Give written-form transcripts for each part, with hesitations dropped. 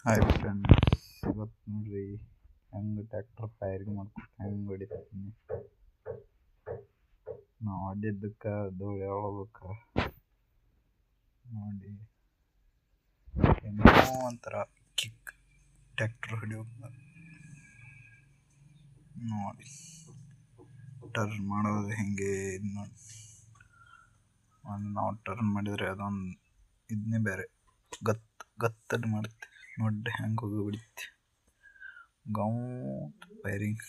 Hi friends, ಇವತ್ತು ನೋಡ್ರಿ ಹೆಂಗೆ ಟ್ಯಾಕ್ಟರ್ ಫೈರಿಂಗ್ ಮಾಡ್ಕೊತ ಹೆಂಗೆ ಹೊಡಿತೀನಿ. ನಾವು ಹೊಡಿದ್ದಕ್ಕೆ ಧೂಳು ಹೇಳ್ಬೇಕು ನೋಡಿ. ಏನೋ ಒಂಥರ ಕಿಕ್ ಟ್ಯಾಕ್ಟರ್ ಹೊಡಿಯೋದು ನೋಡಿ. ಟರ್ನ್ ಮಾಡೋದು ಹೆಂಗೆ ನೋಡಿ. ನಾವು ಟರ್ನ್ ಮಾಡಿದರೆ ಅದೊಂದು ಇದನ್ನೇ ಬೇರೆ ಗತ್ತಲ್ಲಿ ಮಾಡುತ್ತೆ ನೋಡಿ. ಹೆಂಗೆ ಹೋಗಿ ಹೊಡಿತಿ ಗೌಟ್ ಫೈರಿಂಗ್.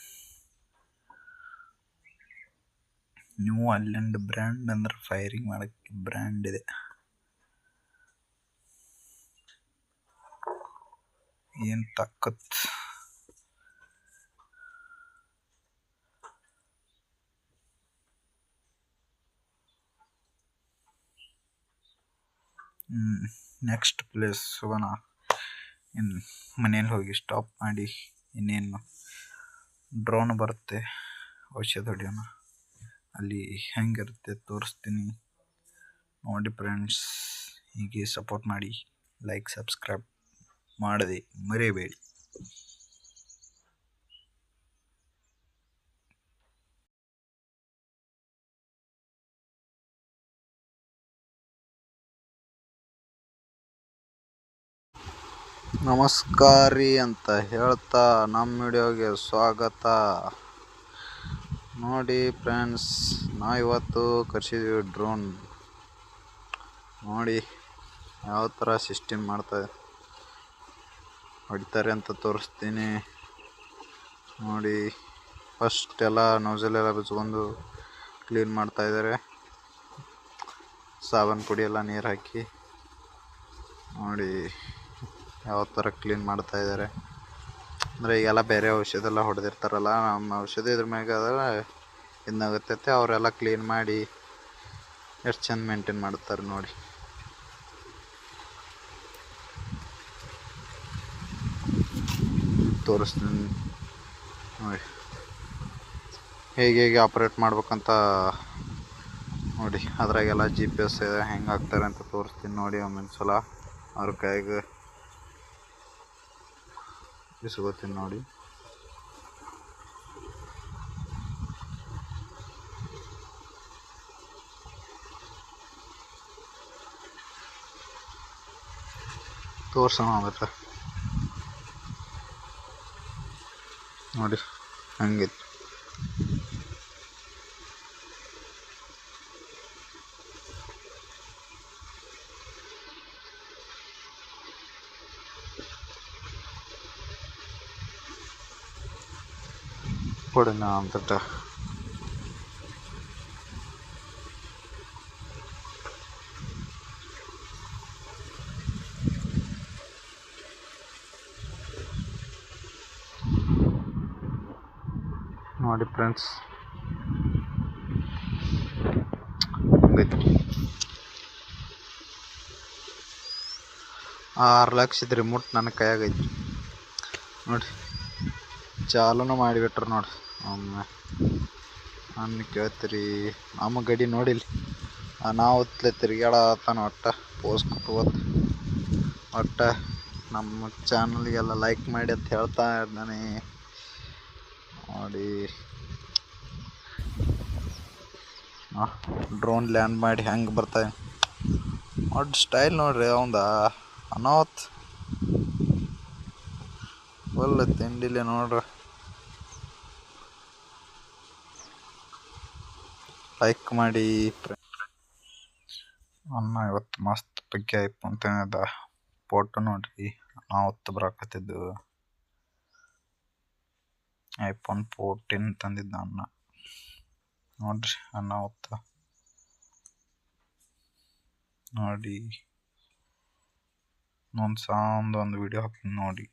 ನ್ಯೂ ಅಲ್ಲಿಂದ ಬ್ರ್ಯಾಂಡ್ ಅಂದ್ರೆ ಫೈರಿಂಗ್ ಮಾಡೋಕ್ಕೆ ಬ್ರ್ಯಾಂಡ್ ಇದೆ. ಏನು ತಾಕತ್. ನೆಕ್ಸ್ಟ್ ಪ್ಲೇಸ್ ಹೋಗೋಣ. ಇನ್ನು ಮನೇಲಿ ಹೋಗಿ ಸ್ಟಾಪ್ ಮಾಡಿ ಇನ್ನೇನು ಡ್ರೋನ್ ಬರುತ್ತೆ, ಔಷಧ ಹೊಡಿಯೋಣ. ಅಲ್ಲಿ ಹೆಂಗಿರುತ್ತೆ ತೋರಿಸ್ತೀನಿ ನೋಡಿ ಫ್ರೆಂಡ್ಸ್. ಹೀಗೆ ಸಪೋರ್ಟ್ ಮಾಡಿ, ಲೈಕ್ ಸಬ್ಸ್ಕ್ರೈಬ್ ಮಾಡದೆ ಮರೆಯಬೇಡಿ. ನಮಸ್ಕಾರಿ ಅಂತ ಹೇಳ್ತಾ ನಮ್ಮ ವಿಡಿಯೋಗೆ ಸ್ವಾಗತ. ನೋಡಿ ಫ್ರೆಂಡ್ಸ್, ನಾವು ಇವತ್ತು ಕರ್ಸಿದ್ದೀವಿ ಡ್ರೋನ್. ನೋಡಿ ಯಾವ ಥರ ಸಿಸ್ಟಮ್ ಹೊಡಿತಾರೆ ಅಂತ ತೋರಿಸ್ತೀನಿ ನೋಡಿ. ಫಸ್ಟ್ ಎಲ್ಲ ನೋಸಲೆಲ್ಲ ಬಿಚ್ಕೊಂಡು ಕ್ಲೀನ್ ಮಾಡ್ತಾಯಿದ್ದಾರೆ, ಸಾಬೂನು ಪುಡಿ ಎಲ್ಲ ನೀರು ಹಾಕಿ ನೋಡಿ ಯಾವ ಥರ ಕ್ಲೀನ್ ಮಾಡ್ತಾಯಿದ್ದಾರೆ. ಅಂದರೆ ಈಗೆಲ್ಲ ಬೇರೆ ಔಷಧ ಎಲ್ಲ ಹೊಡೆದಿರ್ತಾರಲ್ಲ, ನಮ್ಮ ಔಷಧಿ ಇದ್ರ ಮ್ಯಾಗ ಅದರ ಇದಾಗುತ್ತೈತೆ. ಅವರೆಲ್ಲ ಕ್ಲೀನ್ ಮಾಡಿ ಎಷ್ಟು ಚೆಂದ ಮೇಂಟೈನ್ ಮಾಡ್ತಾರೆ ನೋಡಿ. ತೋರಿಸ್ತೀನಿ ನೋಡಿ ಹೇಗೆ ಆಪ್ರೇಟ್ ಮಾಡ್ಬೇಕಂತ ನೋಡಿ. ಅದ್ರಾಗೆಲ್ಲ GPS ಹೆಂಗೆ ಹಾಕ್ತಾರೆ ಅಂತ ತೋರಿಸ್ತೀನಿ ನೋಡಿ. ಒಮ್ಮೊಂದು ಸಲ ಅವ್ರ ಕೈಗೆ ಇಸ್ಕೋತೀನಿ ನೋಡಿ. ತೋರ್ಸೋಣ ಆಗುತ್ತೆ ನೋಡಿ ಹಂಗಿತ್ತು. ಕೊಡೋಣ ಅಂತ ನೋಡಿ ಫ್ರೆಂಡ್ಸ್. 6 ಲಕ್ಷದ ರಿಮೋಟ್ ನನ್ನ ಕೈಯಾಗೈತಿ ನೋಡಿ. ಚಾಲೂನು ಮಾಡಿಬಿಟ್ರು ನೋಡಿ. ಒಮ್ಮೆ ನನ್ನ ಕೇಳ್ತೀರಿ ನಮ್ಮ ಗಡಿ ನೋಡಿಲ್ಲ, ಅನಾಹುತ್ಲೆ ತಿರುಗಾಡತ್ತಾನ. ಪೋಸ್ ಕೊಟ್ಕೋತ ನಮ್ಮ ಚಾನಲ್ಗೆಲ್ಲ ಲೈಕ್ ಮಾಡಿ ಅಂತ ಹೇಳ್ತಾ ಇದ್ದಾನೆ ನೋಡಿ. ಡ್ರೋನ್ ಲ್ಯಾಂಡ್ ಮಾಡಿ ಹೆಂಗೆ ಬರ್ತಾನೆ ನೋಡಿ. ಸ್ಟೈಲ್ ನೋಡ್ರಿ ಅವಂದ ಅನಾಹುತ್ ಫುಲ್ ತಿಂಡಿಲೆ ನೋಡ್ರಿ. ಲೈಕ್ ಮಾಡಿ. ಅನ್ನ ಇವತ್ತು ಮಸ್ತ್ ಬಗ್ಗೆ ಐಫೋನ್ ತಂದಿದ್ದ. ಫೋಟೋ ನೋಡ್ರಿ, ಅನಾಹುತ್ ಬರಾಕತ್ತಿದ್ದು. iPhone 14 ತಂದಿದ್ದ ಅನ್ನ ನೋಡ್ರಿ. ಅನಾಹುತ ನೋಡಿ. ಒಂದು ವಿಡಿಯೋ ಹಾಕ್ತೀನಿ ನೋಡಿ.